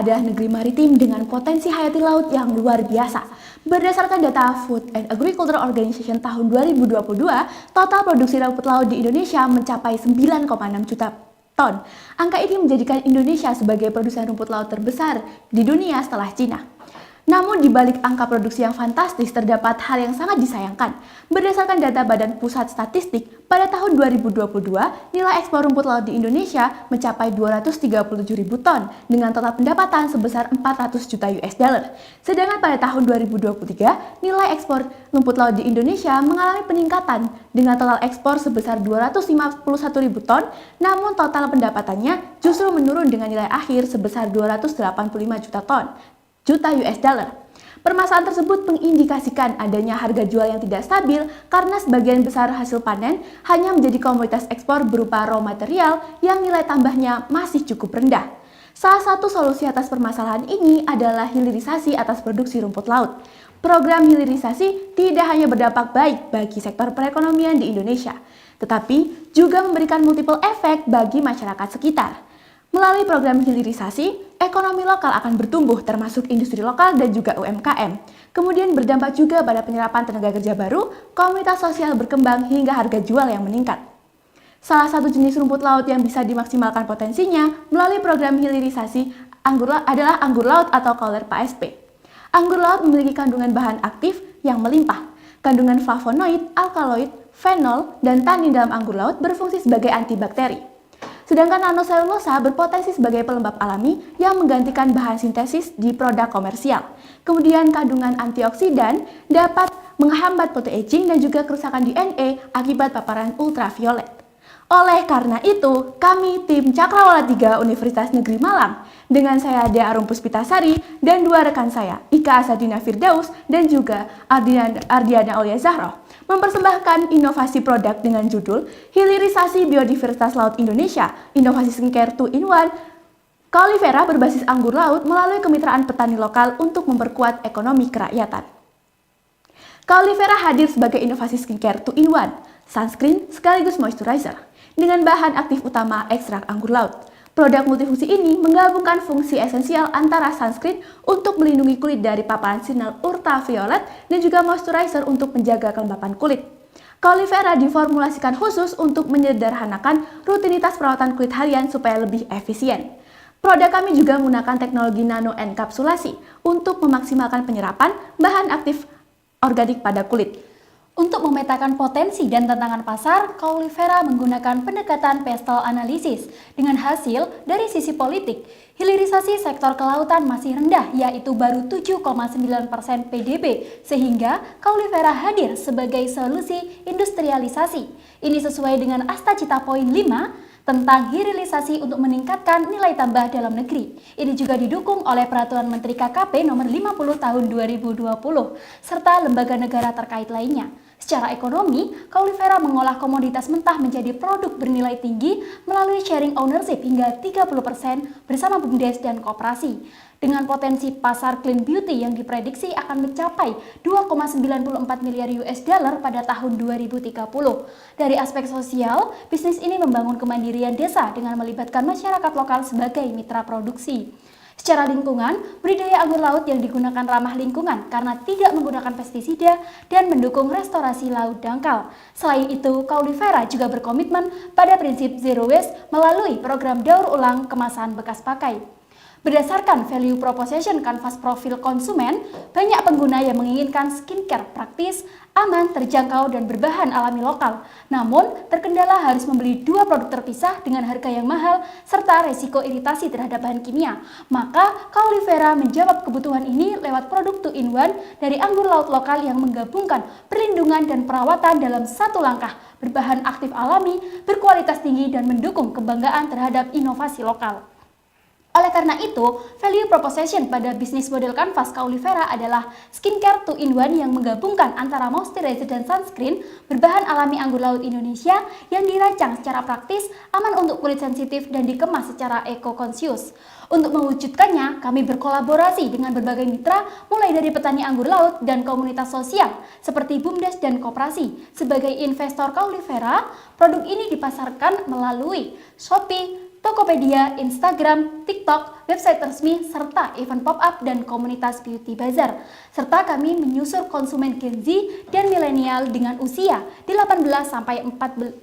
adalah negeri maritim dengan potensi hayati laut yang luar biasa. Berdasarkan data Food and Agriculture Organization tahun 2022, total produksi rumput laut di Indonesia mencapai 9,6 juta ton. Angka ini menjadikan Indonesia sebagai produsen rumput laut terbesar di dunia setelah Cina. Namun di balik angka produksi yang fantastis terdapat hal yang sangat disayangkan. Berdasarkan data Badan Pusat Statistik, pada tahun 2022 nilai ekspor rumput laut di Indonesia mencapai 237.000 ton dengan total pendapatan sebesar 400 juta US dollar. Sedangkan pada tahun 2023 nilai ekspor rumput laut di Indonesia mengalami peningkatan dengan total ekspor sebesar 251.000 ton, namun total pendapatannya justru menurun dengan nilai akhir sebesar 285 juta US dollar. Permasalahan tersebut mengindikasikan adanya harga jual yang tidak stabil karena sebagian besar hasil panen hanya menjadi komoditas ekspor berupa raw material yang nilai tambahnya masih cukup rendah. Salah satu solusi atas permasalahan ini adalah hilirisasi atas produksi rumput laut. Program hilirisasi tidak hanya berdampak baik bagi sektor perekonomian di Indonesia, tetapi juga memberikan multiple efek bagi masyarakat sekitar. Melalui program hilirisasi, ekonomi lokal akan bertumbuh termasuk industri lokal dan juga UMKM. Kemudian berdampak juga pada penyerapan tenaga kerja baru, komunitas sosial berkembang hingga harga jual yang meningkat. Salah satu jenis rumput laut yang bisa dimaksimalkan potensinya melalui program hilirisasi adalah anggur laut atau Cauler PASP. Anggur laut memiliki kandungan bahan aktif yang melimpah. Kandungan flavonoid, alkaloid, fenol, dan tanin dalam anggur laut berfungsi sebagai antibakteri. Sedangkan nanoselulosa berpotensi sebagai pelembab alami yang menggantikan bahan sintesis di produk komersial. Kemudian kandungan antioksidan dapat menghambat photoaging dan juga kerusakan DNA akibat paparan ultraviolet. Oleh karena itu, kami tim Cakrawala 3 Universitas Negeri Malang dengan saya Dea Arum Puspitasari dan dua rekan saya, Ika Asadina Firdaus dan juga Ardiana Aulia Zahroh, mempersembahkan inovasi produk dengan judul Hilirisasi Biodiversitas Laut Indonesia, Inovasi Skincare 2-in-1, Caulifera berbasis anggur laut melalui kemitraan petani lokal untuk memperkuat ekonomi kerakyatan. Caulifera hadir sebagai inovasi skincare 2-in-1, sunscreen sekaligus moisturizer, dengan bahan aktif utama ekstrak anggur laut. Produk multifungsi ini menggabungkan fungsi esensial antara sunscreen untuk melindungi kulit dari paparan sinar ultraviolet dan juga moisturizer untuk menjaga kelembapan kulit. Caulifera diformulasikan khusus untuk menyederhanakan rutinitas perawatan kulit harian supaya lebih efisien. Produk kami juga menggunakan teknologi nanoenkapsulasi untuk memaksimalkan penyerapan bahan aktif organik pada kulit. Untuk memetakan potensi dan tantangan pasar, Caulifera menggunakan pendekatan pestle analisis. Dengan hasil, dari sisi politik, hilirisasi sektor kelautan masih rendah, yaitu baru 7,9% PDB, sehingga Caulifera hadir sebagai solusi industrialisasi. Ini sesuai dengan Astacita Poin 5, tentang hilirisasi untuk meningkatkan nilai tambah dalam negeri. Ini juga didukung oleh Peraturan Menteri KKP Nomor 50 Tahun 2020, serta lembaga negara terkait lainnya. Secara ekonomi, Caulifera mengolah komoditas mentah menjadi produk bernilai tinggi melalui sharing ownership hingga 30% bersama BUMDes dan koperasi. Dengan potensi pasar clean beauty yang diprediksi akan mencapai 2,94 miliar US dollar pada tahun 2030. Dari aspek sosial, bisnis ini membangun kemandirian desa dengan melibatkan masyarakat lokal sebagai mitra produksi. Secara lingkungan, budidaya anggur laut yang digunakan ramah lingkungan karena tidak menggunakan pestisida dan mendukung restorasi laut dangkal. Selain itu, Caulifera juga berkomitmen pada prinsip zero waste melalui program daur ulang kemasan bekas pakai. Berdasarkan value proposition kanvas profil konsumen, banyak pengguna yang menginginkan skincare praktis, aman, terjangkau, dan berbahan alami lokal. Namun, terkendala harus membeli dua produk terpisah dengan harga yang mahal serta resiko iritasi terhadap bahan kimia. Maka, Caulifera menjawab kebutuhan ini lewat produk 2-in-1 dari anggur laut lokal yang menggabungkan perlindungan dan perawatan dalam satu langkah, berbahan aktif alami, berkualitas tinggi, dan mendukung kebanggaan terhadap inovasi lokal. Oleh karena itu, value proposition pada bisnis model kanvas Caulifera adalah skincare 2-in-1 yang menggabungkan antara moisturizer dan sunscreen berbahan alami anggur laut Indonesia yang dirancang secara praktis, aman untuk kulit sensitif, dan dikemas secara eco-conscious. Untuk mewujudkannya, kami berkolaborasi dengan berbagai mitra, mulai dari petani anggur laut dan komunitas sosial, seperti BUMDes dan koperasi. Sebagai investor Caulifera, produk ini dipasarkan melalui Shopee, Tokopedia, Instagram, TikTok, website resmi, serta event pop-up dan komunitas beauty bazar. Serta kami menyusur konsumen Gen Z dan milenial dengan usia 18 sampai 34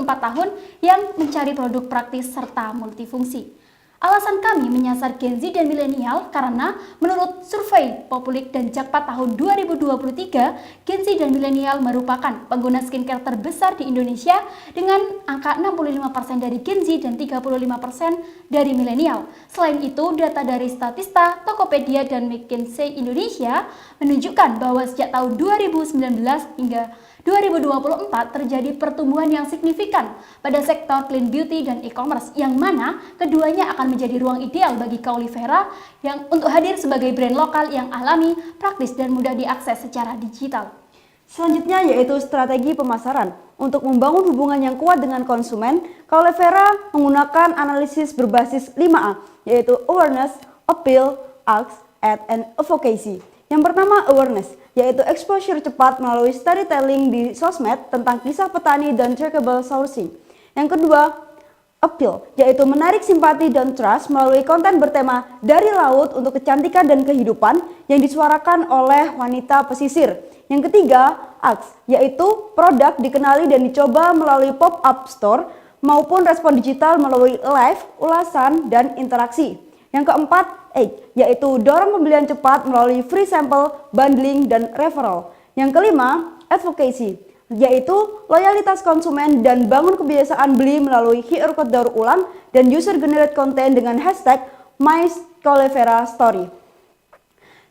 tahun yang mencari produk praktis serta multifungsi. Alasan kami menyasar Gen Z dan milenial karena menurut survei Populik dan Jakpart tahun 2023, Gen Z dan milenial merupakan pengguna skincare terbesar di Indonesia dengan angka 65% dari Gen Z dan 35% dari milenial. Selain itu, data dari Statista, Tokopedia, dan McKinsey Indonesia menunjukkan bahwa sejak tahun 2019 hingga 2024 terjadi pertumbuhan yang signifikan pada sektor clean beauty dan e-commerce, yang mana keduanya akan menjadi ruang ideal bagi Kaulifera yang untuk hadir sebagai brand lokal yang alami, praktis, dan mudah diakses secara digital. Selanjutnya yaitu strategi pemasaran. Untuk membangun hubungan yang kuat dengan konsumen, Kaulifera menggunakan analisis berbasis 5A, yaitu awareness, appeal, ask, add, and advocacy. Yang pertama, awareness, yaitu exposure cepat melalui storytelling di sosmed tentang kisah petani dan trackable sourcing. Yang kedua, appeal, yaitu menarik simpati dan trust melalui konten bertema dari laut untuk kecantikan dan kehidupan yang disuarakan oleh wanita pesisir. Yang ketiga, ask, yaitu produk dikenali dan dicoba melalui pop-up store maupun respon digital melalui live, ulasan, dan interaksi. Yang keempat, yaitu dorong pembelian cepat melalui free sample, bundling, dan referral. Yang kelima, advocacy, yaitu loyalitas konsumen dan bangun kebiasaan beli melalui QR code daur ulang dan user generate content dengan hashtag #MyKauliferaStory.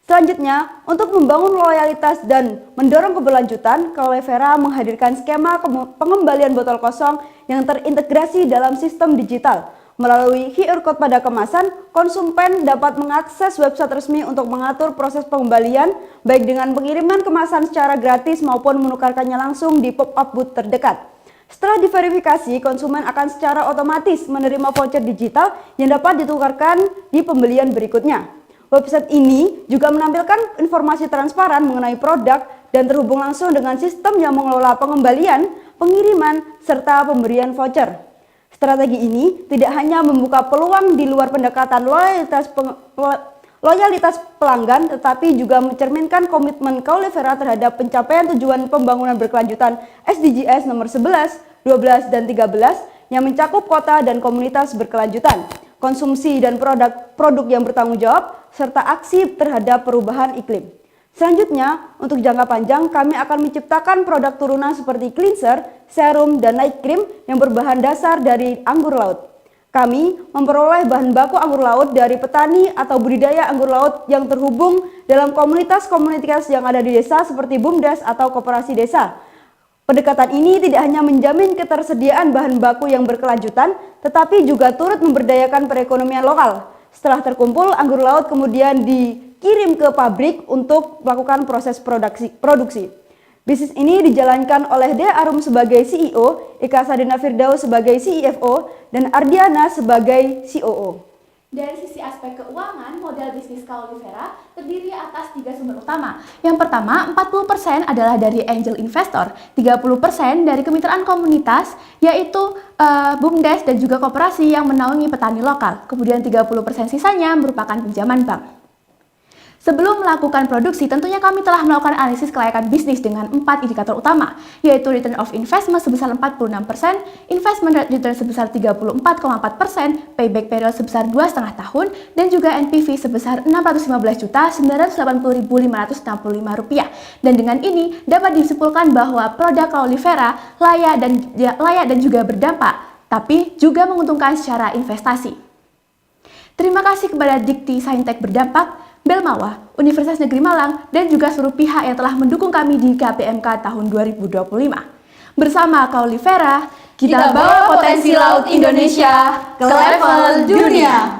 Selanjutnya, untuk membangun loyalitas dan mendorong keberlanjutan, Kaulifera menghadirkan skema pengembalian botol kosong yang terintegrasi dalam sistem digital. Melalui QR code pada kemasan, konsumen dapat mengakses website resmi untuk mengatur proses pengembalian, baik dengan pengiriman kemasan secara gratis maupun menukarkannya langsung di pop-up booth terdekat. Setelah diverifikasi, konsumen akan secara otomatis menerima voucher digital yang dapat ditukarkan di pembelian berikutnya. Website ini juga menampilkan informasi transparan mengenai produk dan terhubung langsung dengan sistem yang mengelola pengembalian, pengiriman, serta pemberian voucher. Strategi ini tidak hanya membuka peluang di luar pendekatan loyalitas pelanggan, tetapi juga mencerminkan komitmen Kaulifera terhadap pencapaian tujuan pembangunan berkelanjutan SDGs nomor 11, 12, dan 13 yang mencakup kota dan komunitas berkelanjutan, konsumsi dan produk yang bertanggung jawab, serta aksi terhadap perubahan iklim. Selanjutnya, untuk jangka panjang, kami akan menciptakan produk turunan seperti cleanser, serum, dan night cream yang berbahan dasar dari anggur laut. Kami memperoleh bahan baku anggur laut dari petani atau budidaya anggur laut yang terhubung dalam komunitas-komunitas yang ada di desa seperti BUMDes atau koperasi desa. Pendekatan ini tidak hanya menjamin ketersediaan bahan baku yang berkelanjutan, tetapi juga turut memberdayakan perekonomian lokal. Setelah terkumpul, anggur laut kemudian dikirim ke pabrik untuk melakukan proses produksi. Bisnis ini dijalankan oleh Dea Arum sebagai CEO, Ika Sadina Firdaus sebagai CFO, dan Ardiana sebagai COO. Dari sisi aspek keuangan, modal bisnis Kaulifera terdiri atas 3 sumber utama. Yang pertama, 40% adalah dari angel investor, 30% dari kemitraan komunitas, yaitu BUMDes dan juga koperasi yang menaungi petani lokal. Kemudian 30% sisanya merupakan pinjaman bank. Sebelum melakukan produksi, tentunya kami telah melakukan analisis kelayakan bisnis dengan 4 indikator utama, yaitu return of investment sebesar 46%, investment return sebesar 34,4%, payback period sebesar 2,5 tahun, dan juga NPV sebesar Rp615.980.565. Dan dengan ini dapat disimpulkan bahwa produk Kaulifera layak dan juga berdampak, tapi juga menguntungkan secara investasi. Terima kasih kepada Dikti Saintek Berdampak, Belmawa, Universitas Negeri Malang, dan juga seluruh pihak yang telah mendukung kami di KPMK tahun 2025. Bersama Kaulifera, kita bawa potensi laut Indonesia ke level dunia.